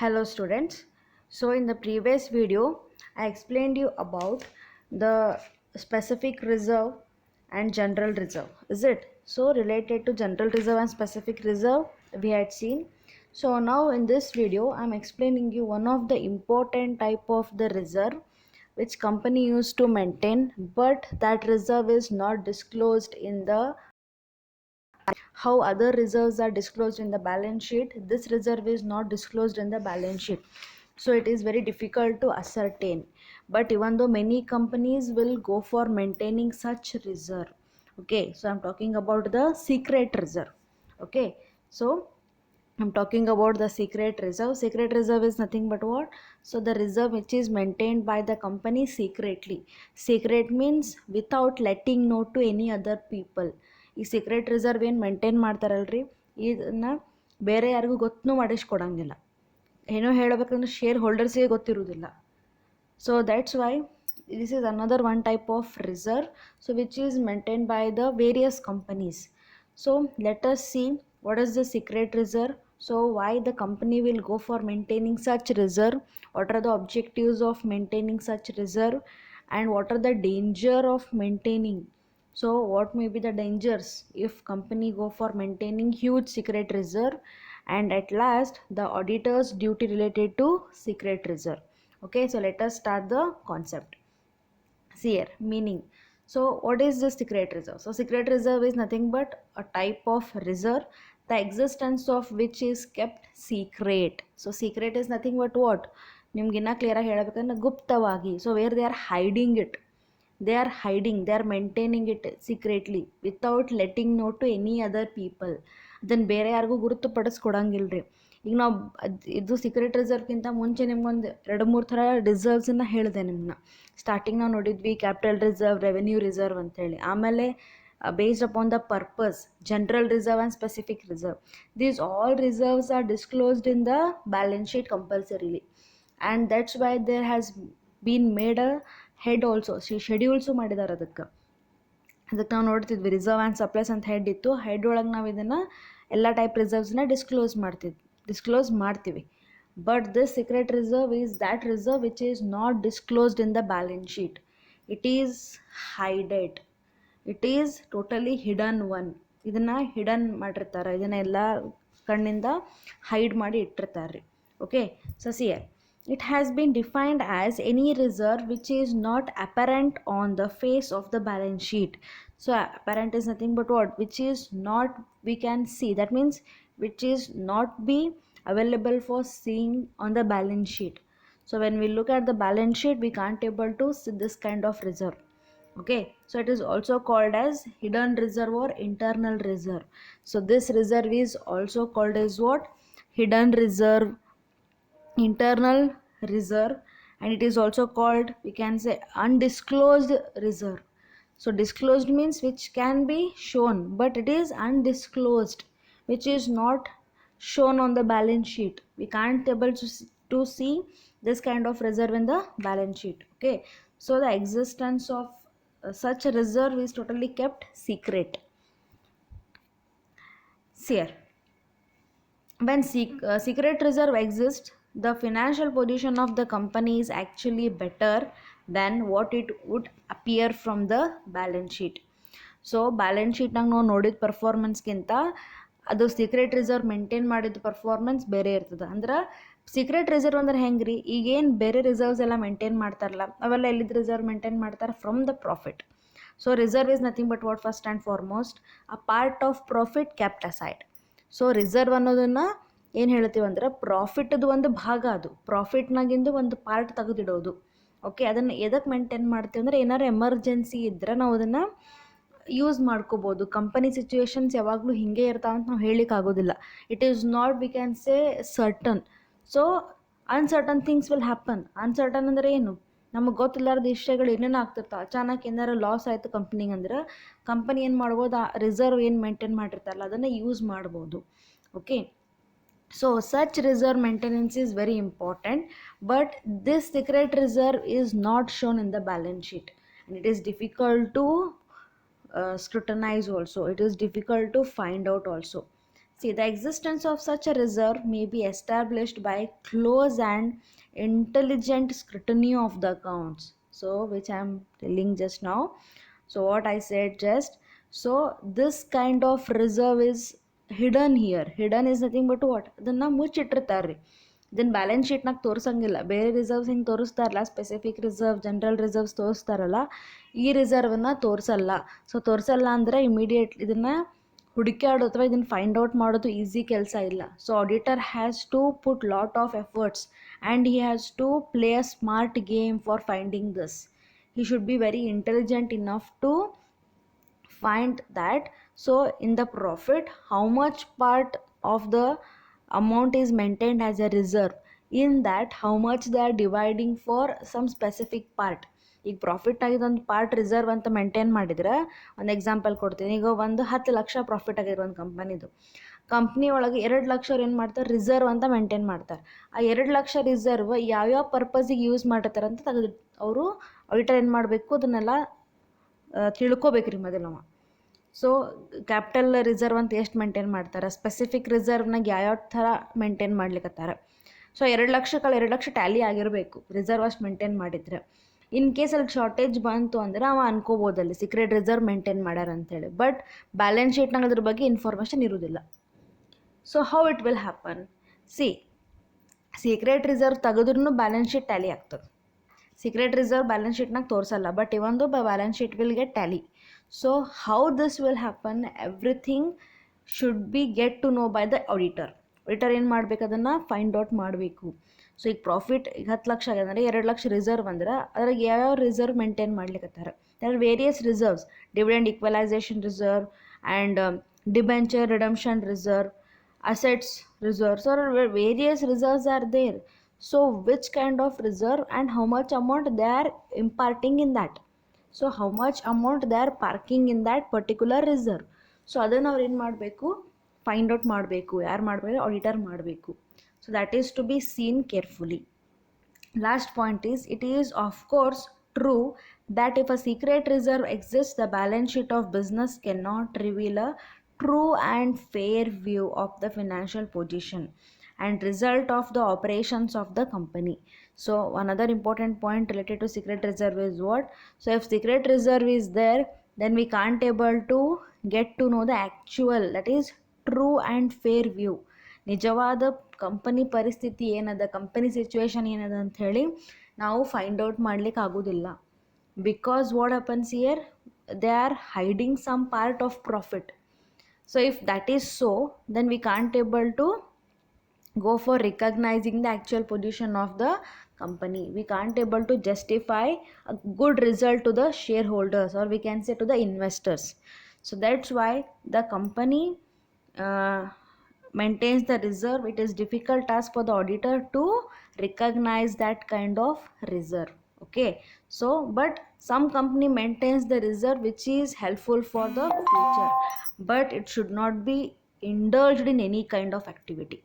Hello students. So in the previous video I explained you about the specific reserve and general reserve. Is it? So related to general reserve and specific reserve we had seen. So now in this video I am explaining you one of the important type of the reserve which company used to maintain, but that reserve is not disclosed in the how other reserves are disclosed in the balance sheet. This reserve is not disclosed in the balance sheet, so it is very difficult to ascertain. But even though many companies will go for maintaining such reserve, okay, so I'm talking about the secret reserve. Okay, so I'm talking about the secret reserve. Secret reserve is nothing but what? So the reserve which is maintained by the company secretly. Secret means without letting know to any other people. ಈ secret reserve ಏನು maintain ಮಾಡ್ತಾರಲ್ರಿ, ಇದನ್ನು ಬೇರೆ ಯಾರಿಗೂ ಗೊತ್ತೂ ಮಾಡಿಸ್ಕೊಡಂಗಿಲ್ಲ. ಏನೋ ಹೇಳಬೇಕಂದ್ರೆ share ಹೋಲ್ಡರ್ಸಿಗೆ ಗೊತ್ತಿರುವುದಿಲ್ಲ. So that's why this is another one type of reserve, so which is maintained by the various companies. So let us see what is the secret reserve. So why the company will go for maintaining such reserve, what are the objectives of maintaining such reserve, and what are the danger of maintaining. So what may be the dangers if company go for maintaining huge secret reserve, and at last the auditor's duty related to secret reserve. Okay, so let us start the concept. See here, meaning. So what is the secret reserve? So secret reserve is nothing but a type of reserve the existence of which is kept secret. So secret is nothing but what? ನಿಮ್ಗಿನ್ನ ಕ್ಲಿಯರಾಗಿ ಹೇಳಬೇಕಂದ್ರೆ ಗುಪ್ತವಾಗಿ. So where they are hiding it, they are hiding, they are maintaining it secretly without letting know to any other people. ಅದನ್ನು ಬೇರೆ ಯಾರಿಗೂ ಗುರುತುಪಡಿಸ್ಕೊಡಂಗಿಲ್ರಿ. ಈಗ ನಾವು ಇದು secret ರಿಸರ್ವ್ಗಿಂತ ಮುಂಚೆ ನಿಮ್ಗೊಂದು 2-3 ಥರ ರಿಸರ್ವ್ಸನ್ನು ಹೇಳಿದೆ ನಿಮ್ಮನ್ನ. ಸ್ಟಾರ್ಟಿಂಗ್ ನಾವು ನೋಡಿದ್ವಿ ಕ್ಯಾಪಿಟಲ್ ರಿಸರ್ವ್, ರೆವೆನ್ಯೂ ರಿಸರ್ವ್ ಅಂತೇಳಿ. ಆಮೇಲೆ based upon the purpose, general reserve and specific reserve. These all reserves are disclosed in the balance sheet compulsorily, and that's why there has been made a head also, schedules ಮಾಡಿದ್ದಾರೆ. ಅದಕ್ಕೆ ನಾವು ನೋಡ್ತಿದ್ವಿ reserve and supplies ಅಂತ head ಇತ್ತು. Head ಒಳಗೆ ನಾವು ಇದನ್ನು ಎಲ್ಲ ಟೈಪ್ ರಿಸರ್ವ್ಸ್ನ ಡಿಸ್ಕ್ಲೋಸ್ ಮಾಡ್ತೀವಿ. But this secret reserve is that reserve which is not disclosed in the balance sheet. It is hided, it is totally hidden one. ಇದನ್ನು ಹಿಡನ್ ಮಾಡಿರ್ತಾರೆ, ಇದನ್ನೆಲ್ಲ ಕಣ್ಣಿಂದ ಹೈಡ್ ಮಾಡಿ ಇಟ್ಟಿರ್ತಾರೆ ರೀ. ಓಕೆ, ಸೊ ಸಿಯರ್ it has been defined as any reserve which is not apparent on the face of the balance sheet. So apparent is nothing but what? Which is not we can see, that means which is not be available for seeing on the balance sheet. So when we look at the balance sheet we can't able to see this kind of reserve. Okay, so it is also called as hidden reserve or internal reserve. So this reserve is also called as what? Hidden reserve, internal reserve, and it is also called, we can say, undisclosed reserve. So disclosed means which can be shown, but it is undisclosed, which is not shown on the balance sheet. We can't able to see this kind of reserve in the balance sheet. Okay, so the existence of such a reserve is totally kept secret. See here, when secret reserve exists, the financial position of the company is actually better than what it would appear from the balance sheet. So balance ಶೀಟ್ನಾಗ ನಾವು ನೋಡಿದ ಪರ್ಫಾರ್ಮೆನ್ಸ್ಗಿಂತ ಅದು secret reserve maintain ಮಾಡಿದ performance ಬೇರೆ ಇರ್ತದೆ. ಅಂದ್ರೆ secret reserve ಅಂದ್ರೆ ಹೆಂಗೆ ರೀ, ಈಗೇನು ಬೇರೆ ರಿಸರ್ವ್ಸ್ ಎಲ್ಲ ಮೇಂಟೈನ್ ಮಾಡ್ತಾರಲ್ಲ, ಅವೆಲ್ಲ ಎಲ್ಲಿದ್ದು ರಿಸರ್ವ್ ಮೇಂಟೈನ್ ಮಾಡ್ತಾರೆ? From the profit. So reserve is nothing but what? First and foremost a part of profit ಕ್ಯಾಪ್ಟ್ aside. So reserve ಅನ್ನೋದನ್ನು ಏನು ಹೇಳ್ತೀವಿ ಅಂದ್ರೆ ಪ್ರಾಫಿಟ್ದು ಒಂದು ಭಾಗ, ಅದು ಪ್ರಾಫಿಟ್ನಾಗಿಂದು ಒಂದು ಪಾರ್ಟ್ ತೆಗೆದಿಡೋದು. ಓಕೆ, ಅದನ್ನು ಎದಕ್ಕೆ ಮೇಂಟೈನ್ ಮಾಡ್ತೀವಿ ಅಂದರೆ ಏನಾರು ಎಮರ್ಜೆನ್ಸಿ ಇದ್ದರೆ ನಾವು ಅದನ್ನು ಯೂಸ್ ಮಾಡ್ಕೋಬೋದು. ಕಂಪನಿ ಸಿಚುವೇಶನ್ಸ್ ಯಾವಾಗಲೂ ಹಿಂಗೆ ಇರ್ತಾವೆ ಅಂತ ನಾವು ಹೇಳಲಿಕ್ಕೆ ಆಗೋದಿಲ್ಲ. It is not we can say certain. So uncertain things will happen. Uncertain ಅಂದರೆ ಏನು? ನಮಗೆ ಗೊತ್ತಿಲ್ಲಾರ್ದ ವಿಷಯಗಳು ಏನೇನು ಆಗ್ತಿರ್ತಾವೆ. ಅಚಾನಕ್ ಏನಾರು ಲಾಸ್ ಆಯಿತು ಕಂಪ್ನಿಗೆ ಅಂದ್ರೆ ಕಂಪನಿ ಏನು ಮಾಡ್ಬೋದು? ಆ ರಿಸರ್ವ್ ಏನು ಮೇಂಟೈನ್ ಮಾಡಿರ್ತಾರಲ್ಲ ಅದನ್ನು ಯೂಸ್ ಮಾಡ್ಬೋದು. Okay, so such reserve maintenance is very important, but this secret reserve is not shown in the balance sheet, and it is difficult to scrutinize also. It is difficult to find out also. See, the existence of such a reserve may be established by close and intelligent scrutiny of the accounts. So, which I am telling just now. So, what I said just, so this kind of reserve is hidden here. Hidden is nothing but what? ಅದನ್ನು ಮುಚ್ಚಿಟ್ಟಿರ್ತಾರೆ. ಇದನ್ನು balance ಶೀಟ್ನಾಗ ತೋರಿಸಂಗಿಲ್ಲ. ಬೇರೆ reserves ಹಿಂಗೆ ತೋರಿಸ್ತಾರಲ್ಲ, specific reserve, general reserves ತೋರಿಸ್ತಾರಲ್ಲ, ಈ ರಿಸರ್ವನ್ನ ತೋರಿಸಲ್ಲ. So ತೋರಿಸಲ್ಲ ಅಂದರೆ immediate ಇದನ್ನು ಹುಡುಕಾಡೋ ಅಥವಾ ಇದನ್ನು find out ಮಾಡೋದು ಈಸಿ ಕೆಲಸ ಇಲ್ಲ. So auditor has to put lot of efforts and he has to play a smart game for finding this. He should be very intelligent enough to find that. So in the profit, how much part of the amount is maintained as a reserve, in that how much they are dividing for some specific part. ಈಗ profit ಆಗಿದ್ದು ಒಂದು part reserve ಅಂತ maintain ಮಾಡಿದ್ರೆ, ಒಂದು example ಕೊಡ್ತೀನಿ. ಈಗ ಒಂದು 10 lakh profit ಆಗಿರೋ ಒಂದು ಕಂಪನಿದು, ಕಂಪ್ನಿ ಒಳಗೆ 2 ಲಕ್ಷ ಅವ್ರು ಏನು ಮಾಡ್ತಾರೆ, ರಿಸರ್ವ್ ಅಂತ ಮೇಂಟೈನ್ ಮಾಡ್ತಾರೆ. ಆ 2 ಲಕ್ಷ ರಿಸರ್ವ್ ಯಾವ್ಯಾವ ಪರ್ಪಸಿಗೆ ಯೂಸ್ ಮಾಡಿರ್ತಾರೆ ಅಂತ ತೆಗೆದು ಅವರು ಆಡಿಟರ್ ಏನು ಮಾಡಬೇಕು, ಅದನ್ನೆಲ್ಲ ತಿಳ್ಕೊಬೇಕ್ರಿ ಮೊದಲು ನಾವು. ಸೊ ಕ್ಯಾಪಿಟಲ್ ರಿಸರ್ವ್ ಅಂತ ಎಷ್ಟು ಮೇಂಟೈನ್ ಮಾಡ್ತಾರೆ, ಸ್ಪೆಸಿಫಿಕ್ ರಿಸರ್ವ್ನಾಗ ಯಾವ್ಯಾವ ಥರ ಮೇಂಟೈನ್ ಮಾಡ್ಲಿಕ್ಕತ್ತಾರೆ. ಸೊ 2 ಲಕ್ಷಕ್ಕೆ 2 ಲಕ್ಷ ಟ್ಯಾಲಿ ಆಗಿರಬೇಕು ರಿಸರ್ವ್ ಅಷ್ಟು ಮೇಂಟೈನ್ ಮಾಡಿದರೆ. ಇನ್ ಕೇಸ್ ಅಲ್ಲಿ ಶಾರ್ಟೇಜ್ ಬಂತು ಅಂದರೆ ಅವ ಅನ್ಕೋಬೋದಲ್ಲಿ ಸೀಕ್ರೆಟ್ ರಿಸರ್ವ್ ಮೇಂಟೈನ್ ಮಾಡ್ಯಾರ ಅಂತೇಳಿ. ಬಟ್ ಬ್ಯಾಲೆನ್ಸ್ ಶೀಟ್ನಾಗ ಅದ್ರ ಬಗ್ಗೆ ಇನ್ಫಾರ್ಮೇಷನ್ ಇರೋದಿಲ್ಲ. So how it will happen? See, secret reserve ತೆಗೆದ್ರೂ ಬ್ಯಾಲೆನ್ಸ್ ಶೀಟ್ ಟ್ಯಾಲಿ ಆಗ್ತದೆ. ಸೀಕ್ರೆಟ್ ರಿಸರ್ವ್ ಬ್ಯಾಲೆನ್ಸ್ ಶೀಟ್ನಾಗ ತೋರಿಸಲ್ಲ, ಬಟ್ ಇವೊಂದು balance sheet will get tally. So how this will happen, everything should be get to know by the auditor. Auditor ಏನು ಮಾಡಬೇಕು, ಅದನ್ನು find out ಮಾಡಬೇಕು. So ಈಗ ಪ್ರಾಫಿಟ್ ಈಗ 10 ಲಕ್ಷ ಆಗಿದೆ ಅಂದರೆ 2 ಲಕ್ಷ ರಿಸರ್ವ್ ಅಂದ್ರೆ ಅದ್ರಾಗ ಯಾವ್ಯಾವ ರಿಸರ್ವ್ ಮೇಂಟೈನ್ ಮಾಡ್ಲಿಕ್ಕತ್ತಾರೆ. There are various reserves, dividend equalization reserve and debenture redemption reserve, assets reserves, or various reserves are there. So which kind of reserve and how much amount they are imparting in that, so how much amount they are parking in that particular reserve. So ಅದನ್ನು ಅವ್ರು ಏನು ಮಾಡಬೇಕು, find out ಮಾಡಬೇಕು. ಯಾರು ಮಾಡಬೇಕು, auditor ಮಾಡಬೇಕು. So that is to be seen carefully. Last point is, it is of course true that if a secret reserve exists, the balance sheet of business cannot reveal a true and fair view of the financial position and result of the operations of the company. So another important point related to secret reserve is what? So if secret reserve is there, then we can't able to get to know the actual, that is true and fair view. ನಿಜವಾದ company ಪರಿಸ್ಥಿತಿ ಏನದ, company situation ಏನದ ಅಂತ ಹೇಳಿ ನಾವು find out ಮಾಡ್ಲಿಕ್ಕೆ ಆಗೋದಿಲ್ಲ. Because what happens here, they are hiding some part of profit. So if that is so, then we can't able to go for recognizing the actual position of the company. We can't able to justify a good result to the shareholders, or we can say to the investors. So that's why the company maintains the reserve. It is difficult task for the auditor to recognize that kind of reserve. Okay, so but some company maintains the reserve which is helpful for the future, but it should not be indulged in any kind of activity.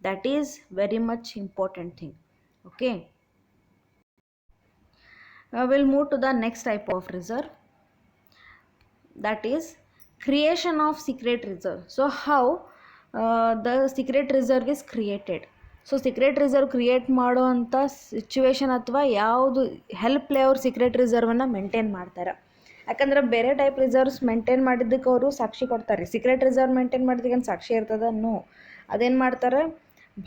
That is very much important thing. Okay, we'll move to the next type of reserve, that is creation of secret reserve. So how the secret reserve is created. So secret reserve create ಮಾಡೋ ಅಂಥ situation ಅಥವಾ ಯಾವುದು ಹೆಲ್ಪ್ಲೇ ಅವ್ರು secret ರಿಸರ್ವನ್ನು maintain ಮಾಡ್ತಾರೆ. ಯಾಕಂದ್ರೆ ಬೇರೆ type reserves maintain ಮಾಡಿದ್ದಕ್ಕೆ ಅವರು ಸಾಕ್ಷಿ ಕೊಡ್ತಾರೆ. ಸೀಕ್ರೆಟ್ ರಿಸರ್ವ್ ಮೇಂಟೈನ್ ಮಾಡಿದ್ದಕ್ಕೆ ಸಾಕ್ಷಿ ಇರ್ತದೆ ನೋ. ಅದೇನು ಮಾಡ್ತಾರೆ,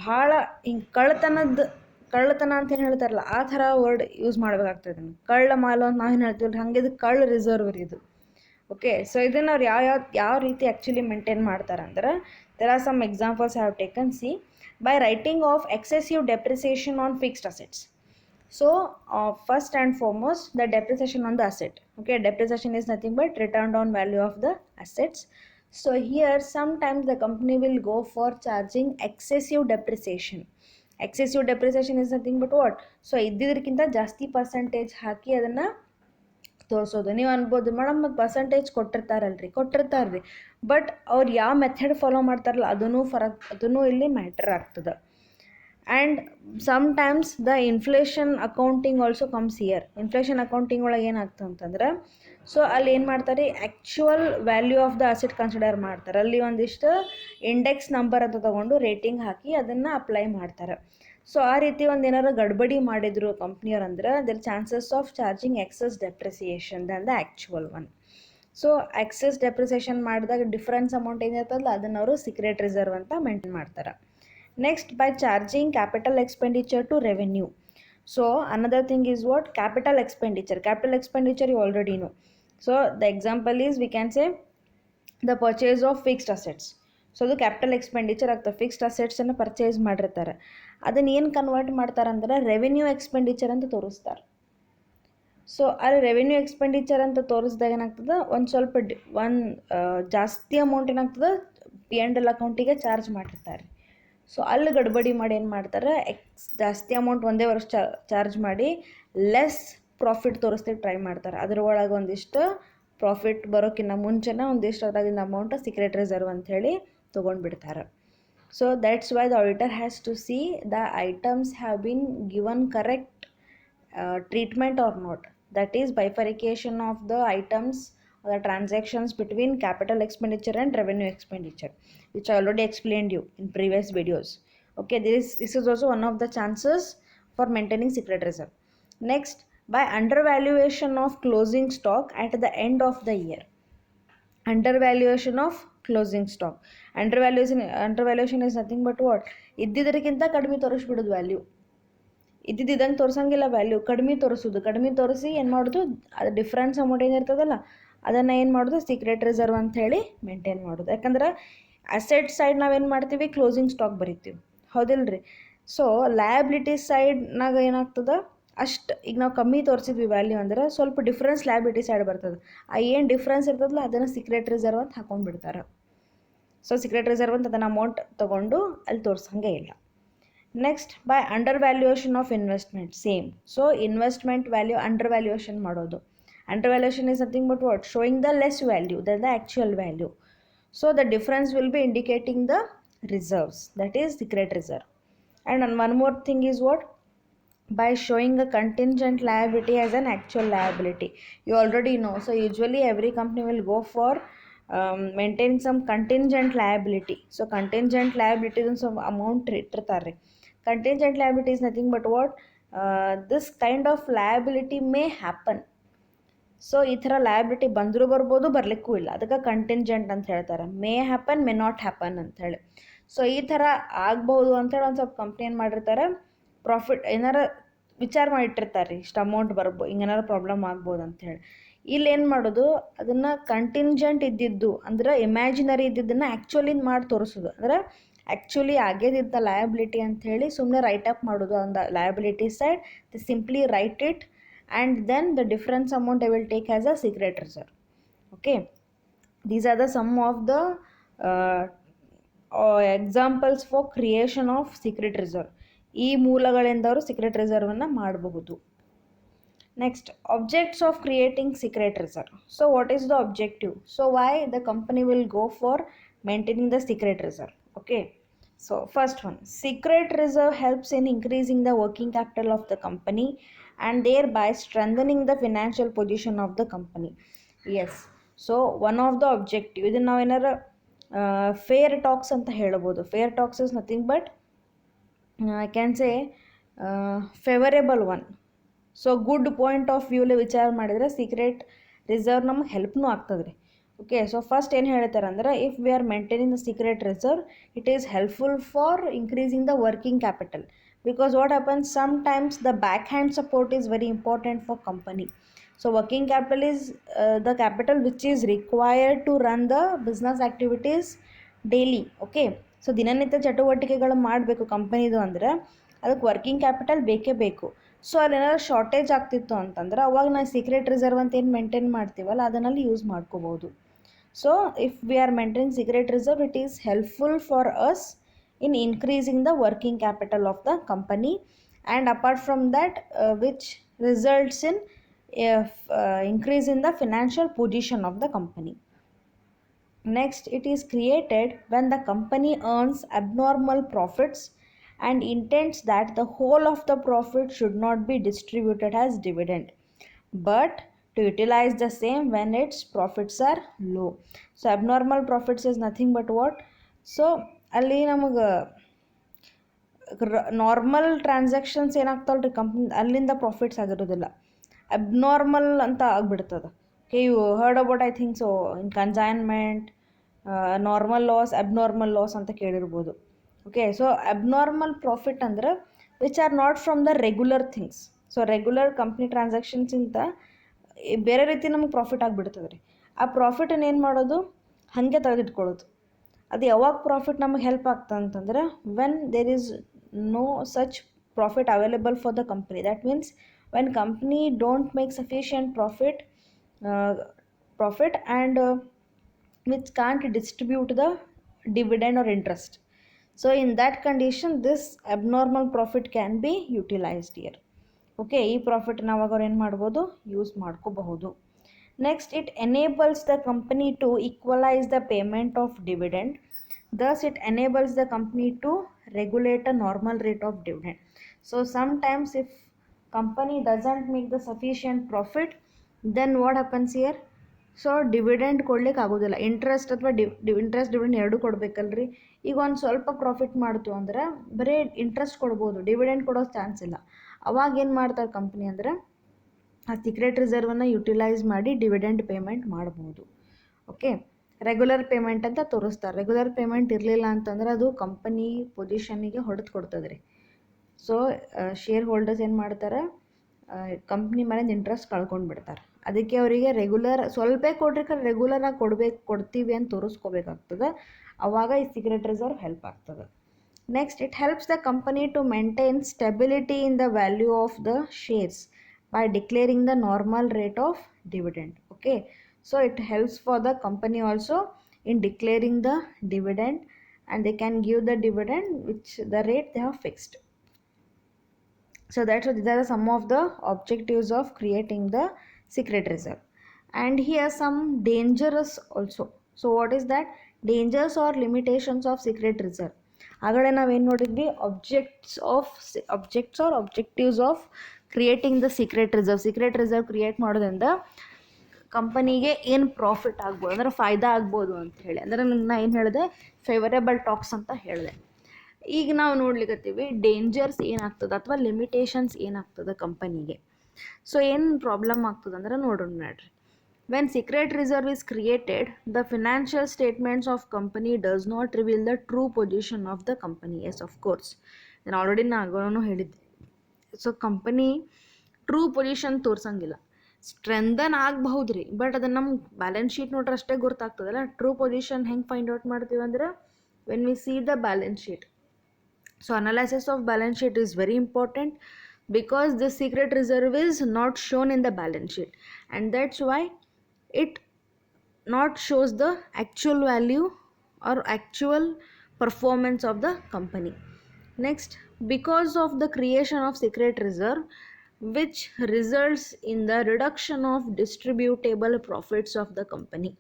ಭಾಳ ಹಿಂಗೆ ಕಳ್ಳತನ ಅಂತ ಏನು ಹೇಳ್ತಾರಲ್ಲ, ಆ ಥರ ವರ್ಡ್ ಯೂಸ್ ಮಾಡಬೇಕಾಗ್ತದೆ. ಕಳ್ಳ ಮಾಲು ಅಂತ ನಾವೇನು ಹೇಳ್ತೀವಿ, ಹಾಗೆ ಇದು ಕಳ್ಳ ರಿಸರ್ವ್ ಇದು. ಓಕೆ, ಸೊ ಇದನ್ನು ಅವ್ರು ಯಾವ ರೀತಿ ಆ್ಯಕ್ಚುಲಿ ಮೇಂಟೈನ್ ಮಾಡ್ತಾರೆ ಅಂದ್ರೆ, there are some examples I have taken. See, by writing of excessive depreciation on fixed assets. So first and foremost, the depreciation on the asset. Okay, depreciation is nothing but return on value of the assets. So here sometimes the company will go for charging excessive depreciation. Excessive depreciation is nothing but what? So ಇದ್ದಿದ್ದಕ್ಕಿಂತ ಜಾಸ್ತಿ percentage ಹಾಕಿ ಅದನ್ನು ತೋರಿಸೋದು. ನೀವು ಅನ್ಬೋದು, madam ಮತ್ತು percentage ಕೊಟ್ಟಿರ್ತಾರ್ರಿ, but ಅವ್ರು ಯಾವ method follow ಮಾಡ್ತಾರಲ್ಲ ಅದನ್ನೂ ಇಲ್ಲಿ ಮ್ಯಾಟರ್ ಆಗ್ತದೆ. And sometimes the inflation accounting also comes here. Inflation accounting ಒಳಗೆ ಏನಾಗ್ತದೆ ಅಂತಂದ್ರೆ, ಸೊ ಅಲ್ಲಿ ಏನು ಮಾಡ್ತಾರೆ, actual value of the asset consider ಮಾಡ್ತಾರೆ. ಅಲ್ಲಿ ಒಂದಿಷ್ಟು ಇಂಡೆಕ್ಸ್ ನಂಬರ್ ಅಂತ ತೊಗೊಂಡು ರೇಟಿಂಗ್ ಹಾಕಿ ಅದನ್ನು ಅಪ್ಲೈ ಮಾಡ್ತಾರೆ. ಸೊ ಆ ರೀತಿ ಒಂದು ಏನಾರು ಗಡ್ಬಡಿ ಮಾಡಿದ್ರು ಕಂಪ್ನಿಯವ್ರು ಅಂದ್ರೆ there chances of charging excess depreciation than the actual one. So excess depreciation ಮಾಡಿದಾಗ ಡಿಫ್ರೆನ್ಸ್ ಅಮೌಂಟ್ ಏನಿರ್ತದಲ್ಲ ಅದನ್ನು ಅವರು ಸೀಕ್ರೆಟ್ ರಿಸರ್ವ್ ಅಂತ ಮೇಂಟೈನ್ ಮಾಡ್ತಾರೆ. Next, by charging capital expenditure to revenue. So another thing is what? Capital expenditure. Capital expenditure you already know. So the example is, we can say, the purchase of fixed assets. So ಅದು capital expenditure ಆಗ್ತದೆ. Fixed ಅಸೆಟ್ಸನ್ನು purchase ಮಾಡಿರ್ತಾರೆ, ಅದನ್ನು ಏನು convert ಮಾಡ್ತಾರೆ ಅಂದ್ರೆ revenue expenditure ಅಂತ ತೋರಿಸ್ತಾರೆ. So ಅಲ್ಲಿ ರೆವೆನ್ಯೂ ಎಕ್ಸ್ಪೆಂಡಿಚರ್ ಅಂತ ತೋರಿಸಿದಾಗ ಏನಾಗ್ತದೆ, ಒಂದು ಸ್ವಲ್ಪ ಜಾಸ್ತಿ ಅಮೌಂಟ್ ಏನಾಗ್ತದೆ P&L ಅಕೌಂಟಿಗೆ ಚಾರ್ಜ್ ಮಾಡಿರ್ತಾರೆ. ಸೊ ಅಲ್ಲಿ ಗಡ್ಬಡಿ ಮಾಡಿ ಏನು ಮಾಡ್ತಾರೆ, ಜಾಸ್ತಿ ಅಮೌಂಟ್ ಒಂದೇ ವರ್ಷ ಚಾರ್ಜ್ ಮಾಡಿ ಲೆಸ್ ಪ್ರಾಫಿಟ್ ತೋರಿಸ್ಲಿಕ್ಕೆ ಟ್ರೈ ಮಾಡ್ತಾರೆ. ಅದರೊಳಗೆ ಒಂದಿಷ್ಟು ಪ್ರಾಫಿಟ್ ಬರೋಕ್ಕಿಂತ ಮುಂಚೆನೇ ಒಂದಿಷ್ಟು ಅದ್ರಾಗಿಂದ ಅಮೌಂಟ್ ಸೀಕ್ರೆಟ್ ರಿಸರ್ವ್ ಅಂಥೇಳಿ ತೊಗೊಂಡ್ಬಿಡ್ತಾರೆ. So that's why the auditor has to see the items have been given correct treatment or not. That is bifurcation of the items or the transactions between capital expenditure and revenue expenditure, which I already explained you in previous videos. Okay, this is also one of the chances for maintaining secret reserve. Next, by undervaluation of closing stock at the end of the year. Undervaluation of closing stock. Undervaluation is nothing but what? ಇದ್ದಿದ್ದಕ್ಕಿಂತ ಕಡಿಮೆ ತೋರಿಸ್ಬಿಡೋದು value. ಇದ್ದಿದ್ದಂಗೆ ತೋರಿಸಂಗಿಲ್ಲ, value ಕಡಿಮೆ ತೋರಿಸಿ ಏನು ಮಾಡೋದು, ಅದು difference amount ಏನಿರ್ತದಲ್ಲ ಅದನ್ನು ಏನು ಮಾಡೋದು, ಸೀಕ್ರೆಟ್ ರಿಸರ್ವ್ ಅಂಥೇಳಿ ಮೇಂಟೈನ್ ಮಾಡೋದು. ಯಾಕಂದ್ರೆ ಅಸೆಟ್ ಸೈಡ್ ನಾವೇನು ಮಾಡ್ತೀವಿ, ಕ್ಲೋಸಿಂಗ್ ಸ್ಟಾಕ್ ಬರಿತೀವಿ, ಹೌದಿಲ್ಲ ರೀ. ಸೊ ಲಯಬಿಲಿಟೀಸ್ ಸೈಡ್ನಾಗ ಏನಾಗ್ತದೆ, ಅಷ್ಟು ಈಗ ನಾವು ಕಮ್ಮಿ ತೋರಿಸಿದ್ವಿ ವ್ಯಾಲ್ಯೂ ಅಂದ್ರೆ ಸ್ವಲ್ಪ ಡಿಫ್ರೆನ್ಸ್ ಲಯಬಿಲಿಟಿ ಸೈಡ್ ಬರ್ತದೆ. ಆ ಏನು ಡಿಫ್ರೆನ್ಸ್ ಇರ್ತದಲ್ಲ ಅದನ್ನು ಸೀಕ್ರೆಟ್ ರಿಸರ್ವ್ ಅಂತ ಹಾಕೊಂಡ್ಬಿಡ್ತಾರೆ. ಸೊ ಸೀಕ್ರೆಟ್ ರಿಸರ್ವ್ ಅಂತ ಅದನ್ನು ಅಮೌಂಟ್ ತೊಗೊಂಡು ಅಲ್ಲಿ ತೋರಿಸಂಗೆ ಇಲ್ಲ. Next, by undervaluation of investment. Same. So investment value undervaluation ಮಾಡೋದು. Undervaluation is nothing but what? Showing the less value than the actual value. So the difference will be indicating the reserves, that is secret reserve. And one more thing is what? By showing a contingent liability as an actual liability. You already know. So usually every company will go for maintain some contingent liability. So contingent liability is some amount ಇಟ್ಟಿರ್ತಾರೆ. Contingent liability is nothing but what? This kind of liability may happen. So ಈ ಥರ liability ಬಂದರೂ ಬರ್ಬೋದು, ಬರಲಿಕ್ಕೂ ಇಲ್ಲ. ಅದಕ್ಕೆ contingent ಅಂತ ಹೇಳ್ತಾರೆ. May happen, may not happen ಅಂಥೇಳಿ. ಸೊ ಈ ಥರ ಆಗ್ಬೋದು ಅಂಥೇಳಿ ಒಂದು ಸ್ವಲ್ಪ ಕಂಪ್ನಿ ಏನು ಮಾಡಿರ್ತಾರೆ, ಪ್ರಾಫಿಟ್ ಏನಾರು ವಿಚಾರ ಮಾಡಿಟ್ಟಿರ್ತಾರೆ ರೀ, ಇಷ್ಟು ಅಮೌಂಟ್ ಬರ್ಬೋದು, ಹಿಂಗೇನಾರು ಪ್ರಾಬ್ಲಮ್ ಆಗ್ಬೋದು ಅಂಥೇಳಿ. ಇಲ್ಲಿ ಏನು ಮಾಡೋದು, ಅದನ್ನು ಕಂಟಿಂಜೆಂಟ್ ಇದ್ದಿದ್ದು ಅಂದ್ರೆ ಇಮ್ಯಾಜಿನರಿ ಇದ್ದಿದ್ದನ್ನು ಆ್ಯಕ್ಚುಲಿ ಮಾಡಿ ತೋರಿಸೋದು. ಅಂದ್ರೆ ಆ್ಯಕ್ಚುಲಿ ಆಗೇದಿದ್ದ ಲಯಬಿಲಿಟಿ ಅಂಥೇಳಿ ಸುಮ್ಮನೆ ರೈಟ್ ಅಪ್ ಮಾಡೋದು. On the liability side the simply right it, and then the difference amount I will take as a secret reserve. Okay, these are the some of the examples for creation of secret reserve. ಈ ಮೂಲಗಳಿಂದ ಅವರು secret ರಿಸರ್ವನ್ನು ಮಾಡಬಹುದು. Next, objects of creating secret reserve. So what is the objective? So why the company will go for maintaining the secret reserve? Okay, so first one, secret reserve helps in increasing the working capital of the company and thereby strengthening the financial position of the company. Yes, so one of the objective, ಇದನ್ನು ನಾವು ಏನಾರ fair talks ಅಂತ ಹೇಳ್ಬೋದು. Fair talks is nothing but I can say favourable one. So good point of ವ್ಯೂಲಿ ವಿಚಾರ ಮಾಡಿದರೆ secret reserve ನಮ್ಗೆ ಹೆಲ್ಪ್ನೂ ಆಗ್ತದೆ ರೀ. ಓಕೆ, ಸೊ ಫಸ್ಟ್ ಏನು ಹೇಳ್ತಾರೆ ಅಂದ್ರೆ, if we are maintaining the secret reserve, it is helpful for increasing the working capital. Because what happens, sometimes the backhand support is very important for company. So working capital is the capital which is required to run the business activities daily. Okay, so ದಿನನಿತ್ಯ ಚಟುವಟಿಕೆಗಳು ಮಾಡಬೇಕು ಕಂಪನಿದು ಅಂದರೆ ಅದಕ್ಕೆ working capital ಬೇಕೇ ಬೇಕು. So ಅಲ್ಲೇನಾದ್ರು shortage ಆಗ್ತಿತ್ತು ಅಂತಂದ್ರೆ ಅವಾಗ ನಾವು ಸೀಕ್ರೆಟ್ ರಿಸರ್ವ್ ಅಂತ ಏನು ಮೇಂಟೈನ್ ಮಾಡ್ತೀವಲ್ಲ ಅದನ್ನಲ್ಲಿ ಯೂಸ್ ಮಾಡ್ಕೋಬೋದು. So if we are maintain secret reserve, it is helpful for us in increasing the working capital of the company, and apart from that which results in increase in the financial position of the company. Next, it is created when the company earns abnormal profits and intends that the whole of the profit should not be distributed as dividend, but to utilize the same when its profits are low. So abnormal profits is nothing but what? So ಅಲ್ಲಿ ನಮಗೆ normal transactions ಏನಾಗ್ತಾವಲ್ಲ ರೀ company ಅಲ್ಲಿಂದ profits ಆಗಿರೋದಿಲ್ಲ, abnormal ಅಂತ ಆಗ್ಬಿಡ್ತದೆ. Okay, you heard about I think so in consignment normal loss abnormal loss ಅಂತ ಕೇಳಿರ್ಬೋದು. Okay, so abnormal profit ಅಂದ್ರೆ which are not from the regular things. So regular company ಟ್ರಾನ್ಸಾಕ್ಷನ್ಸಿಂತ ಬೇರೆ ರೀತಿ ನಮಗೆ ಪ್ರಾಫಿಟ್ ಆಗಿಬಿಡ್ತದೆ ರೀ. ಆ ಪ್ರಾಫಿಟನ್ನು ಏನು ಮಾಡೋದು, ಹಾಗೆ ತೆಗೆದಿಟ್ಕೊಳ್ಳೋದು. ಅದು ಯಾವಾಗ ಪ್ರಾಫಿಟ್ ನಮಗೆ ಹೆಲ್ಪ್ ಆಗ್ತದೆ ಅಂತಂದ್ರೆ when there is no such profit available for the company. That means when company don't make sufficient profit and which can't distribute the dividend or interest. So in that condition this abnormal profit can be utilized here. Okay, ಈ profit ನಾವಾಗ ಅವ್ರು ಏನು ಮಾಡ್ಬೋದು, use ಮಾಡ್ಕೋಬಹುದು. Next, it enables the company to equalise the payment of dividend. Thus it enables the company to regulate a normal rate of dividend. So sometimes if company doesn't make the sufficient profit, then what happens here? So dividend ಕೊಡ್ಲಿಕ್ಕೆ ಆಗೋದಿಲ್ಲ. Interest ಅಥವಾ interest dividend ಎರಡೂ ಕೊಡಬೇಕಲ್ರಿ. ಈಗ ಒಂದು ಸ್ವಲ್ಪ profit ಮಾಡ್ತು ಅಂದ್ರೆ ಬರೀ ಇಂಟ್ರೆಸ್ಟ್ ಕೊಡ್ಬೋದು, ಡಿವಿಡೆಂಡ್ ಕೊಡೋ ಚಾನ್ಸ್ ಇಲ್ಲ. ಅವಾಗ ಏನು ಮಾಡ್ತಾರೆ ಕಂಪ್ನಿ ಅಂದ್ರೆ ಆ ಸೀಕ್ರೆಟ್ ರಿಸರ್ವನ್ನು ಯುಟಿಲೈಸ್ ಮಾಡಿ ಡಿವಿಡೆಂಡ್ ಪೇಮೆಂಟ್ ಮಾಡ್ಬೋದು. ಓಕೆ, ರೆಗ್ಯುಲರ್ ಪೇಮೆಂಟ್ ಅಂತ ತೋರಿಸ್ತಾರೆ. ರೆಗ್ಯುಲರ್ ಪೇಮೆಂಟ್ ಇರಲಿಲ್ಲ ಅಂತಂದ್ರೆ ಅದು ಕಂಪನಿ ಪೊಸಿಷನ್ನಿಗೆ ಹೊಡೆದು ಕೊಡ್ತದೆ ರೀ. ಸೊ ಶೇರ್ ಹೋಲ್ಡರ್ಸ್ ಏನು ಮಾಡ್ತಾರೆ, ಕಂಪ್ನಿ ಮೇಲೆ ಇಂಟ್ರೆಸ್ಟ್ ಕಳ್ಕೊಂಡು ಬಿಡ್ತಾರೆ. ಅದಕ್ಕೆ ಅವರಿಗೆ ರೆಗ್ಯುಲರ್ ಸ್ವಲ್ಪ ಕೊಡ್ರಿ, ರೆಗ್ಯುಲರಾಗಿ ಕೊಡ್ತೀವಿ ಅಂತ ತೋರಿಸ್ಕೋಬೇಕಾಗ್ತದೆ. ಅವಾಗ ಈ ಸೀಕ್ರೆಟ್ ರಿಸರ್ವ್ ಹೆಲ್ಪ್ ಆಗ್ತದೆ. Next, it helps the company to maintain stability in the value of the shares by declaring the normal rate of dividend. Okay, so it helps for the company also in declaring the dividend, and they can give the dividend which the rate they have fixed. So that's what these are some of the objectives of creating the secret reserve. And here some dangers also. So what is that? Dangers or limitations of secret reserve. ಆಗಲೇ ನಾವೇನು ನೋಡಿದ್ವಿ, objects or objectives of creating the secret reserve. Secret reserve create ಮಾಡೋದ್ರಿಂದ ಕಂಪನಿಗೆ ಏನು profit ಆಗ್ಬೋದು ಅಂದ್ರೆ ಫಾಯ್ದಾ ಆಗ್ಬೋದು ಅಂತ ಹೇಳಿ, ಅಂದರೆ ನಾ ಏನು ಹೇಳಿದೆ, ಫೇವರೇಬಲ್ ಟಾಕ್ಸ್ ಅಂತ ಹೇಳಿದೆ. ಈಗ ನಾವು ನೋಡ್ಲಿಕ್ಕತ್ತೀವಿ ಡೇಂಜರ್ಸ್ ಏನಾಗ್ತದೆ ಅಥವಾ ಲಿಮಿಟೇಷನ್ಸ್ ಏನಾಗ್ತದೆ ಕಂಪನಿಗೆ. ಸೊ ಏನು ಪ್ರಾಬ್ಲಮ್ ಆಗ್ತದೆ ಅಂದ್ರೆ ನೋಡೋಣ ನೋಡ್ರಿ. When secret reserve is created, the financial statements of company does not reveal the true position of the company. Yes, of course. ನಾನು ಆಲ್ರೆಡಿ ನಾನು ಹೇಳಿದ್ದೆ. ಸೊ ಕಂಪನಿ ಟ್ರೂ ಪೊಸಿಷನ್ ತೋರ್ಸಂಗಿಲ್ಲ. ಸ್ಟ್ರೆಂದನ್ ಆಗಬಹುದು ರೀ, ಬಟ್ ಅದನ್ನು ನಮ್ಮ ಬ್ಯಾಲೆನ್ಸ್ ಶೀಟ್ ನೋಡ್ರೆ ಅಷ್ಟೇ ಗೊತ್ತಾಗ್ತದಲ್ಲ. ಟ್ರೂ ಪೊಸಿಷನ್ ಹೆಂಗೆ ಫೈಂಡ್ ಔಟ್ ಮಾಡ್ತೀವಿ ಅಂದ್ರೆ when we see the balance sheet. So analysis of balance sheet is very important because the secret reserve is not shown in the balance sheet, and that's why it not shows the actual value or actual performance of the company. Next, because of the creation of secret reserve which results in the reduction of distributable profits of the company.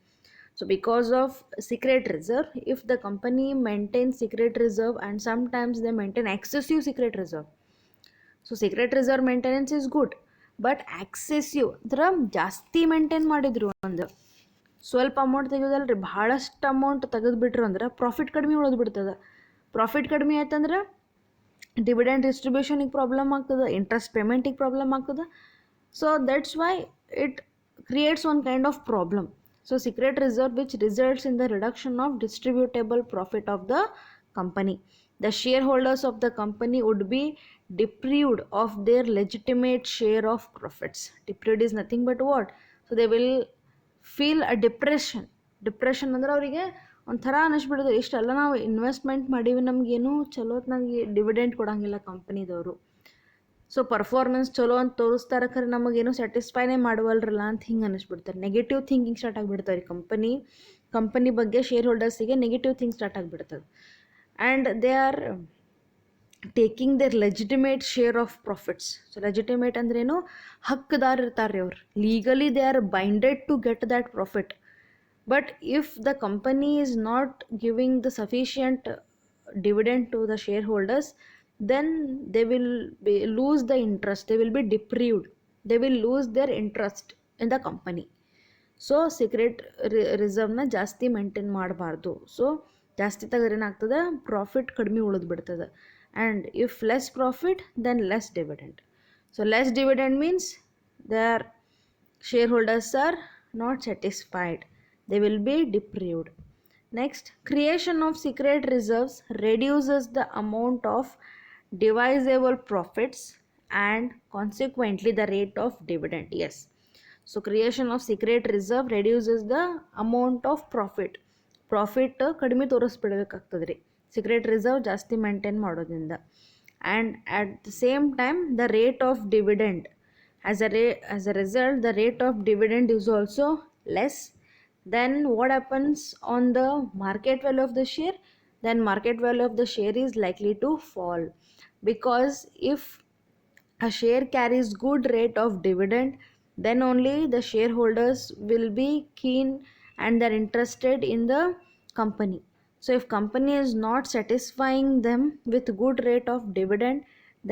So because of secret reserve, if the company maintains secret reserve and sometimes they maintain excessive secret reserve. So secret reserve maintenance is good, but excessive ಅಂದ್ರೆ ಜಾಸ್ತಿ maintain ಮಾಡಿದ್ರು, ಒಂದು ಸ್ವಲ್ಪ amount ತೆಗೆಯೋದಲ್ರಿ, ಭಾಳಷ್ಟು amount ತೆಗೆದುಬಿಟ್ರು ಅಂದ್ರೆ profit ಕಡಿಮೆ ಉಳಿದ್ಬಿಡ್ತದೆ. Profit ಕಡಿಮೆ ಆಯ್ತಂದ್ರೆ ಡಿವಿಡೆಂಡ್ ಡಿಸ್ಟ್ರಿಬ್ಯೂಷನಿಗೆ ಪ್ರಾಬ್ಲಮ್ ಆಗ್ತದೆ, ಇಂಟ್ರೆಸ್ಟ್ ಪೇಮೆಂಟಿಗೆ ಪ್ರಾಬ್ಲಮ್ ಆಗ್ತದೆ. So that's why it creates one kind of problem. So secret reserve which results in the reduction of distributable profit of the company. The shareholders of the company would be deprived of their legitimate share of profits. Deprived is nothing but what? So they will feel a depression. ಅಂದ್ರೆ ಅವರಿಗೆ ಒಂಥರ ಅನ್ನಿಸ್ಬಿಡೋದು, ಇಷ್ಟೆಲ್ಲ ನಾವು investment ಮಾಡೀವಿ, ನಮಗೇನು ಚಲೋ ನಮಗೆ dividend ಕೊಡೋಂಗಿಲ್ಲ ಕಂಪನಿದವರು. ಸೊ ಪರ್ಫಾರ್ಮೆನ್ಸ್ ಚಲೋ ಅಂತ ತೋರಿಸ್ತಾರೆ, ಖರೆ ನಮಗೇನು ಸ್ಯಾಟಿಸ್ಫೈನೇ ಮಾಡುವಲ್ರಲ್ಲ ಅಂತ ಹಿಂಗೆ ಅನ್ನಿಸ್ಬಿಡ್ತಾರೆ. ನೆಗೆಟಿವ್ ಥಿಂಕಿಂಗ್ ಸ್ಟಾರ್ಟ್ ಆಗಿಬಿಡ್ತಾರೆ. ಕಂಪನಿ ಬಗ್ಗೆ ಶೇರ್ ಹೋಲ್ಡರ್ಸಿಗೆ ನೆಗೆಟಿವ್ ಥಿಂಕ್ ಸ್ಟಾರ್ಟ್ ಆಗಿಬಿಡ್ತದೆ. And they are taking their legitimate share of profits. So legitimate ಅಂದ್ರೇನು, ಹಕ್ಕದಾರ ಇರ್ತಾರೆ ಅವ್ರು. Legally they are binded to get that profit. But if the company is not giving the sufficient dividend to the shareholders, then they will lose the interest, they will be deprived, they will lose their interest in the company. So secret ರಿಸರ್ವ್ನ ಜಾಸ್ತಿ maintain ಮಾಡಬಾರ್ದು. So ಜಾಸ್ತಿ ತೆಗೆದ್ರೆ ಏನಾಗ್ತದೆ, profit ಕಡಿಮೆ ಉಳಿದ್ಬಿಡ್ತದೆ. And if less profit then less dividend. So less dividend means their shareholders are not satisfied, they will be deprived. Next, creation of secret reserves reduces the amount of divisible profits and consequently the rate of dividend. Yes, so creation of secret reserve reduces the amount of profit ಕಡಿಮೆ ತೋರಿಸ್ಬಿಡ್ಬೇಕಾಗ್ತದೆ ರೀ secret reserve ಜಾಸ್ತಿ maintain ಮಾಡೋದ್ರಿಂದ. And at the same time the rate of dividend, as a result the rate of dividend is also less. Then what happens on the market value of the share? Then market value of the share is likely to fall, because if a share carries good rate of dividend, then only the shareholders will be keen and they're interested in the company. So if company is not satisfying them with good rate of dividend,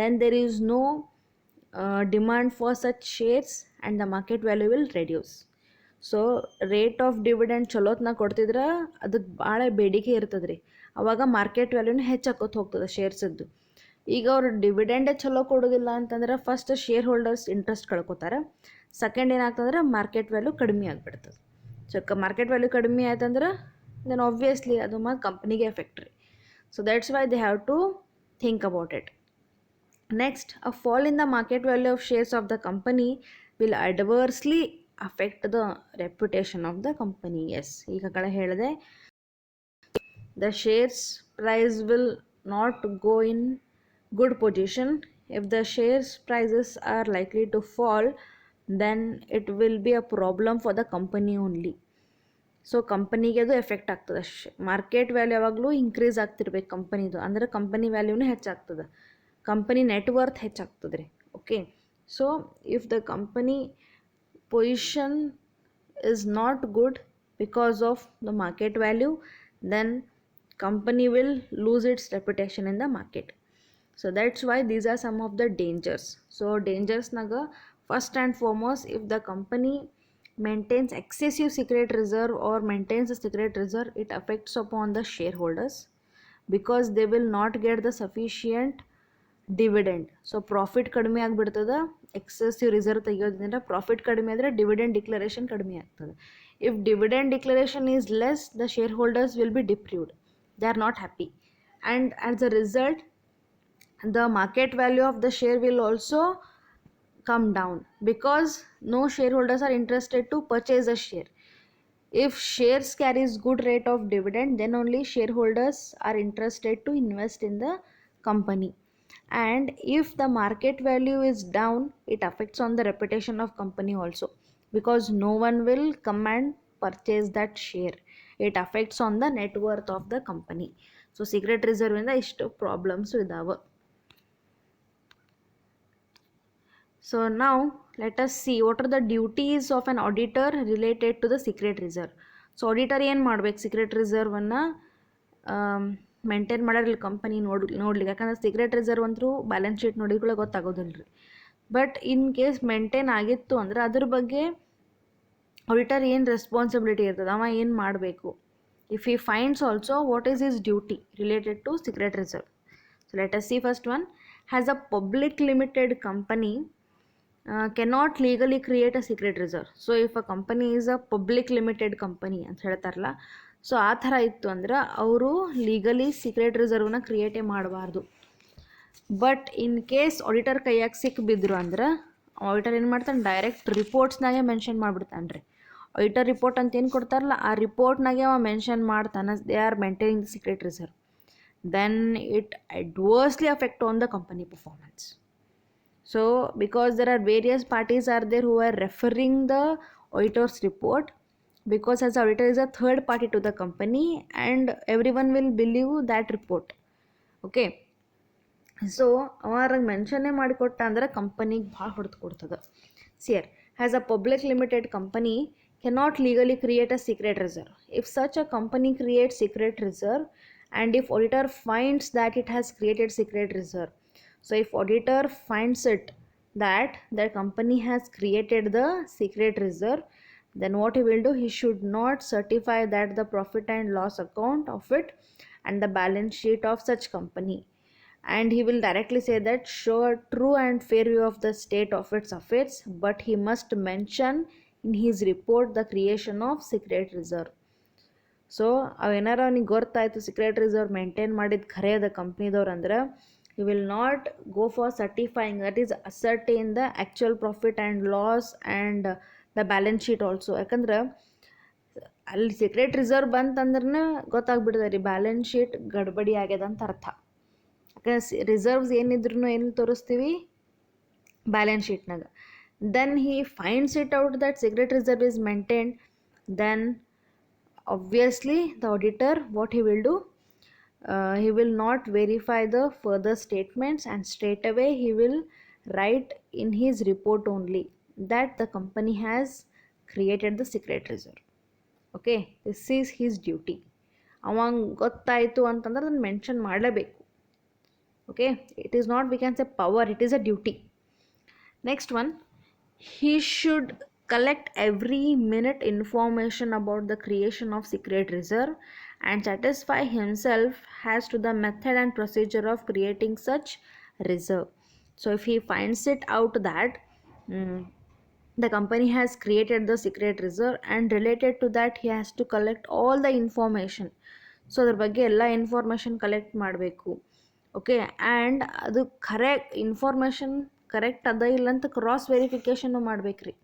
then there is no demand for such shares and the market value will reduce. So rate of dividend ಚಲೋತ್ನ ಕೊಡ್ತಿದ್ರೆ ಅದಕ್ಕೆ ಭಾಳ ಬೇಡಿಕೆ ಇರ್ತದೆ ರೀ, ಅವಾಗ market ವ್ಯಾಲ್ಯೂನ ಹೆಚ್ಚಾಕೋತ ಹೋಗ್ತದೆ ಶೇರ್ಸದ್ದು. ಈಗ ಅವ್ರು ಡಿವಿಡೆಂಡೇ ಚಲೋ ಕೊಡೋದಿಲ್ಲ ಅಂತಂದ್ರೆ ಫಸ್ಟ್ ಶೇರ್ ಹೋಲ್ಡರ್ಸ್ ಇಂಟ್ರೆಸ್ಟ್ ಕಳ್ಕೊತಾರೆ, ಸೆಕೆಂಡ್ ಏನಾಗ್ತಂದ್ರೆ ಮಾರ್ಕೆಟ್ ವ್ಯಾಲ್ಯೂ ಕಡಿಮೆ ಆಗಿಬಿಡ್ತದೆ. ಸೊ ಮಾರ್ಕೆಟ್ ವ್ಯಾಲ್ಯೂ ಕಡಿಮೆ ಆಯ್ತಂದ್ರೆ ದೆನ್ ಆಬ್ವಿಯಸ್ಲಿ ಅದು ಕಂಪ್ನಿಗೆ ಎಫೆಕ್ಟ್ ರೀ. So that's why they have to think about it. Next, a fall in the market value of shares of the company will adversely affect the reputation of the company. Yes, ಈಗ ಕಡೆ ಹೇಳಿದೆ, the shares price will not go in good position. If the shares prices are likely to fall, then it will be a problem for the company only. So ಕಂಪನಿಗೆ ಅದು effect ಆಗ್ತದೆ. Market value ಯಾವಾಗಲೂ increase ಆಗ್ತಿರ್ಬೇಕು ಕಂಪನಿದು, ಅಂದರೆ company ವ್ಯಾಲ್ಯೂನೇ ಹೆಚ್ಚಾಗ್ತದೆ, company net worth ಹೆಚ್ಚಾಗ್ತದೆ ರೀ. Okay, so if the company position is not good because of the market value, then company will lose its reputation in the market. So that's why these are some of the dangers. So dangers naga, first and foremost, if the company maintains excessive secret reserve or maintains a secret reserve, it affects upon the shareholders because they will not get the sufficient dividend. So profit ಕಡಿಮೆ ಆಗಿಬಿಡ್ತದೆ, excessive reserve ತೆಗಿಯೋದ್ರಿಂದ profit ಕಡಿಮೆ ಆದರೆ dividend declaration ಕಡಿಮೆ ಆಗ್ತದೆ. If dividend declaration is less, the shareholders will be deprived, they are not happy, and as a result the market value of the share will also come down because no shareholders are interested to purchase a share. If shares carries good rate of dividend, then only shareholders are interested to invest in the company. And if the market value is down, it affects on the reputation of company also, because no one will come and purchase that share. It affects on the net worth of the company. So secret reserve ಇಂದ ಇಷ್ಟು problems ಇದಾವೆ. So now let us see what are the duties of an auditor related to the secret reserve. So auditor ಏನು ಮಾಡ್ಬೇಕು, secret reserve-ಅನ್ನು maintain ಮಾಡೋರಿಲ್ಲ company ನೋಡ್ಲಿಕ್ಕೆ, ಯಾಕಂದ್ರೆ secret reserve ಅಂತೂ balance sheet ನೋಡಿದ್ರೆ ಗೊತ್ತಾಗೋದಿಲ್ಲ ರೀ. ಬಟ್ ಇನ್ ಕೇಸ್ ಮೇಂಟೈನ್ ಆಗಿತ್ತು ಅಂದ್ರೆ ಅದ್ರ ಬಗ್ಗೆ ಆಡಿಟರ್ ಏನು ರೆಸ್ಪಾನ್ಸಿಬಿಲಿಟಿ ಇರ್ತದೆ, ಅವ ಏನು ಮಾಡಬೇಕು, if he finds also what is his duty related to secret reserve. So let us see first one, has a public limited company cannot legally create a secret reserve. So if a company is a public limited company ಅಂತ ಹೇಳ್ತಾರಲ್ಲ, so ಆ ಥರ ಇತ್ತು ಅಂದ್ರೆ ಅವರು legally secret ರಿಸರ್ವ್ನ ಕ್ರಿಯೇಟೇ ಮಾಡಬಾರ್ದು. But in case auditor ಕೈಯಾಗ ಸಿಕ್ಕಿಬಿದ್ರು ಅಂದ್ರೆ ಆಡಿಟರ್ ಏನು ಮಾಡ್ತಾನೆ, ಡೈರೆಕ್ಟ್ ರಿಪೋರ್ಟ್ಸ್ನಾಗೆ ಮೆನ್ಷನ್ ಮಾಡಿಬಿಡ್ತಾನೆ ರೀ. ಆಡಿಟರ್ ರಿಪೋರ್ಟ್ ಅಂತ ಏನು ಕೊಡ್ತಾರಲ್ಲ, ಆ ರಿಪೋರ್ಟ್ನಾಗೆ ಅವ ಮೆನ್ಷನ್ ಮಾಡ್ತಾನೆ they are maintaining the secret reserve, then it adversely affect on the company performance. So because there are various parties are there who are referring the auditor's report, because as auditor is a third party to the company and everyone will believe that report. Okay, so ಅವರಾಗ ಮೆನ್ಷನ್ನೇ ಮಾಡಿಕೊಟ್ಟ ಅಂದ್ರೆ ಕಂಪನಿಗೆ ಭಾಳ ಹೊಡೆದು ಕೊಡ್ತದೆ. Sear has a public limited company cannot legally create a secret reserve. If such a company creates secret reserve and if auditor finds that it has created secret reserve, so if auditor finds it that the company has created the secret reserve, then what he will do, he should not certify that the profit and loss account of it and the balance sheet of such company, and he will directly say that show a true and fair view of the state of its affairs, but he must mention in his report the creation of secret reserve. So ಅವೇನಾರ ಅವ್ನಿಗೆ ಗೊತ್ತಾಯಿತು secret reserve maintain ಮಾಡಿದ್ದು ಖರೆ ಅದ ಕಂಪ್ನಿದವ್ರು ಅಂದ್ರೆ you will not go for certifying, that is ascertain the actual profit and loss and the balance sheet also. ಯಾಕಂದ್ರೆ ಅಲ್ಲಿ ಸೀಕ್ರೆಟ್ ರಿಸರ್ವ್ ಬಂತಂದ್ರೆ ಗೊತ್ತಾಗ್ಬಿಡ್ತದೆ ರೀ ಬ್ಯಾಲೆನ್ಸ್ ಶೀಟ್ ಗಡ್ಬಡಿ ಆಗ್ಯದ ಅಂತ ಅರ್ಥ. ಯಾಕಂದ್ರೆ ರಿಸರ್ವ್ಸ್ ಏನಿದ್ರು ಏನು ತೋರಿಸ್ತೀವಿ ಬ್ಯಾಲೆನ್ಸ್ ಶೀಟ್ನಾಗ. Then he finds it out that secret reserve is maintained, then obviously the auditor what he will do, he will not verify the further statements and straight away he will write in his report only that the company has created the secret reserve. Okay, this is his duty. ಅವಂಗೆ ಗೊತ್ತಾಯಿತು ಅಂತಂದ್ರೆ ಅದನ್ನು mention ಮಾಡಲೇಬೇಕು. Okay, it is not we can say power, it is a duty. Next one, he should collect every minute information about the creation of secret reserve and satisfy himself as to the method and procedure of creating such reserve. So if he finds it out that the company has created the secret reserve and related to that he has to collect all the information, so ಅದ್ರ ಬಗ್ಗೆ ಎಲ್ಲ information collect ಮಾಡಬೇಕು. Okay, and ಅದು correct information correct ಅದ ಇಲ್ಲ ಅಂತ cross verification ಮಾಡ್ಬೇಕ್ರಿ.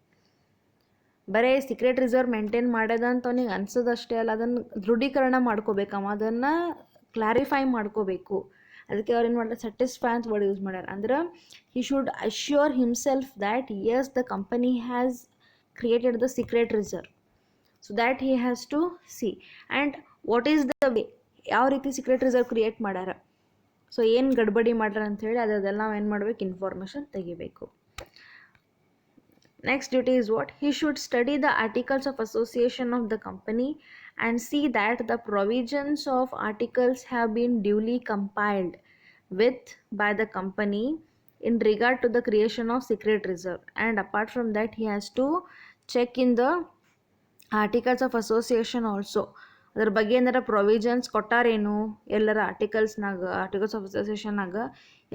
ಬರೀ ಸೀಕ್ರೆಟ್ ರಿಸರ್ವ್ ಮೇಂಟೈನ್ ಮಾಡ್ಯದ ಅಂತ ಅವನಿಗೆ ಅನ್ಸೋದಷ್ಟೇ ಅಲ್ಲ, ಅದನ್ನು ದೃಢೀಕರಣ ಮಾಡ್ಕೋಬೇಕಮ್ಮ, ಅದನ್ನು ಕ್ಲಾರಿಫೈ ಮಾಡ್ಕೋಬೇಕು. ಅದಕ್ಕೆ ಅವ್ರು ಏನು ಮಾಡ್ತಾರೆ, ಸ್ಯಾಟಿಸ್ಫೈ ಅಂತ ವರ್ಡ್ ಯೂಸ್ ಮಾಡ್ಯಾರ. ಅಂದ್ರೆ he should assure himself that yes the company has created the secret reserve, so that he has to see and what is the way, ಯಾವ ರೀತಿ ಸೀಕ್ರೆಟ್ ರಿಸರ್ವ್ ಕ್ರಿಯೇಟ್ ಮಾಡ್ಯಾರ, ಸೊ ಏನು ಗಡ್ಬಡಿ ಮಾಡ್ಯಾರ ಅಂಥೇಳಿ ಅದೆಲ್ಲ ನಾವು ಏನು ಮಾಡ್ಬೇಕು, ಇನ್ಫಾರ್ಮೇಷನ್ ತೆಗಿಬೇಕು. Next duty is what? He should study the articles of association of the company and see that the provisions of articles have been duly compiled with by the company in regard to the creation of secret reserve. And apart from that, he has to check in the articles of association also. ಅದ್ರ ಬಗ್ಗೆ ಏನಾರ provisions ಕೊಟ್ಟಾರೇನು, ಎಲ್ಲರ ಆರ್ಟಿಕಲ್ಸ್ನಾಗ, articles of ಅಸೋಸಿಯೇಷನ್ನಾಗ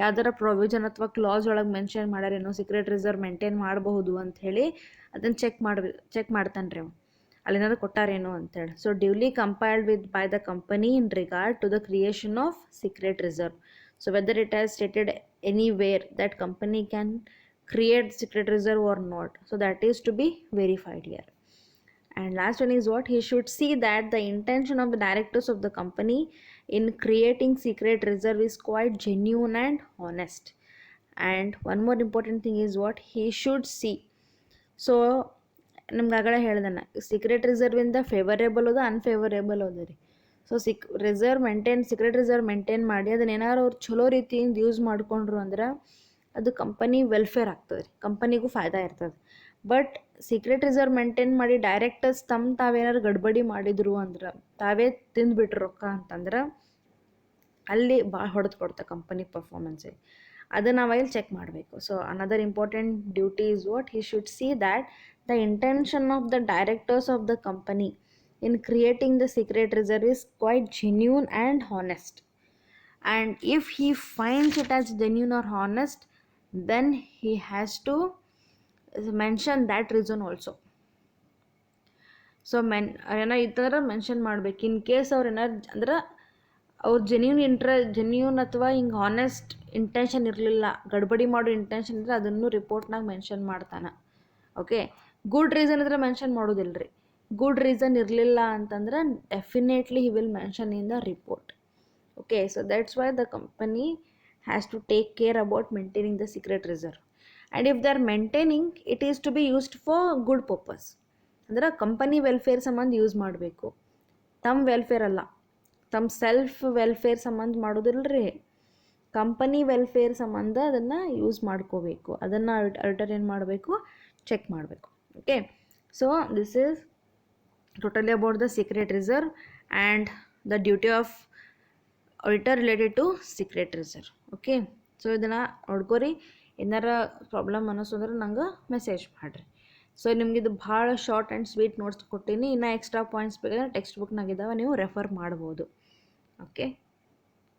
ಯಾವ್ದಾರ provision ಅಥವಾ clause ಒಳಗೆ mention ಮಾಡ್ಯಾರೇನು secret reserve maintain ಮಾಡಬಹುದು ಅಂಥೇಳಿ ಅದನ್ನು ಚೆಕ್ ಮಾಡ್ತಾನೆ ರೀ, ಅಲ್ಲೇನಾದ್ರು ಕೊಟ್ಟಾರೇನು ಅಂತೇಳಿ. So duly compiled with by the company in regard to the creation of secret reserve. So whether it has stated anywhere that company can create secret reserve or not, so that is to be verified here. And last one is what? He should see that the intention of the directors of the company in creating secret reserve is quite genuine and honest. And one more important thing is what? He should see. So ನಮ್ಗೆ ಆಗಲೇ ಹೇಳ್ದೆ ನಾ, secret ರಿಸರ್ವಿಂದ favourable ಅದ unfavourable ಅದ ರೀ. So secret reserve maintain ಮಾಡಿ ಅದನ್ನ ಏನಾರು ಅವ್ರು ಚಲೋ ರೀತಿಯಿಂದ ಯೂಸ್ ಮಾಡ್ಕೊಂಡ್ರು ಅಂದ್ರೆ ಅದು ಕಂಪನಿ ವೆಲ್ಫೇರ್ ಆಗ್ತದೆ ರೀ, ಕಂಪನಿಗೂ ಫಾಯ್ದಾ ಇರ್ತದೆ. ಬಟ್ ಸೀಕ್ರೆಟ್ ರಿಸರ್ವ್ ಮೇಂಟೈನ್ ಮಾಡಿ ಡೈರೆಕ್ಟರ್ಸ್ ತಾವೇನಾರು ಗಡ್ಬಡಿ ಮಾಡಿದ್ರು ಅಂದ್ರೆ, ತಾವೇ ತಿಂದುಬಿಟ್ರು ರೊಕ್ಕ ಅಂತಂದ್ರೆ ಅಲ್ಲಿ ಭಾಳ ಹೊಡೆದು ಕೊಡ್ತಾ ಕಂಪನಿ ಪರ್ಫಾರ್ಮೆನ್ಸಿಗೆ. ಅದು ನಾವು ಇಲ್ಲಿ ಚೆಕ್ ಮಾಡಬೇಕು. So another important duty is what? He should see that the intention of the directors of the company in creating the secret reserve is quite genuine and honest. And if he finds it as genuine or honest, then he has to mention that reason also. So ಏನೋ ಈ ಥರ mention ಮಾಡ್ಬೇಕು. In case ಅವ್ರು ಏನಾರು ಅಂದ್ರೆ ಅವ್ರು genuine ಅಥವಾ ಹಿಂಗೆ ಹಾನೆಸ್ಟ್ ಇಂಟೆನ್ಷನ್ ಇರಲಿಲ್ಲ, ಗಡ್ಬಡಿ ಮಾಡೋ ಇಂಟೆನ್ಷನ್ ಇದ್ರೆ ಅದನ್ನು ರಿಪೋರ್ಟ್ನಾಗ ಮೆನ್ಷನ್ ಮಾಡ್ತಾನೆ. ಓಕೆ, ಗುಡ್ ರೀಸನ್ ಇದ್ರೆ ಮೆನ್ಷನ್ ಮಾಡೋದಿಲ್ಲ ರೀ. ಗುಡ್ ರೀಸನ್ ಇರಲಿಲ್ಲ ಅಂತಂದ್ರೆ definitely he will mention in the report. Okay, so that's why the company has to take care about maintaining the secret reserve. And if they are maintaining, it is to be used for good purpose. ಅಂದ್ರೆ company welfare ಸಂಬಂಧ use ಮಾಡಬೇಕು, ತಮ್ಮ welfare ಅಲ್ಲ, ತಮ್ಮ self welfare ಸಂಬಂಧ ಮಾಡೋದಿಲ್ಲ ರೀ, company welfare ಸಂಬಂಧ ಅದನ್ನು ಯೂಸ್ ಮಾಡ್ಕೋಬೇಕು. ಅದನ್ನು ಆಡಿಟರ್ ಏನು ಮಾಡಬೇಕು, ಚೆಕ್ ಮಾಡಬೇಕು. Okay, so this is totally about the secret reserve and the duty of auditor related to secret reserve. Okay, so ಇದನ್ನು ನೋಡ್ಕೊರಿ. ಏನಾರ ಪ್ರಾಬ್ಲಮ್ ಅನ್ನಿಸೋದ್ರೆ ನಂಗೆ ಮೆಸೇಜ್ ಮಾಡಿರಿ. ಸೊ ನಿಮಗಿದು ಭಾಳ ಶಾರ್ಟ್ ಆ್ಯಂಡ್ ಸ್ವೀಟ್ ನೋಟ್ಸ್ ಕೊಟ್ಟೀನಿ. ಇನ್ನೂ ಎಕ್ಸ್ಟ್ರಾ ಪಾಯಿಂಟ್ಸ್ ಬೇಕಾದ್ರೆ ಟೆಕ್ಸ್ಟ್ ಬುಕ್ನಾಗಿದ್ದಾವೆ, ನೀವು ರೆಫರ್ ಮಾಡ್ಬೋದು. ಓಕೆ.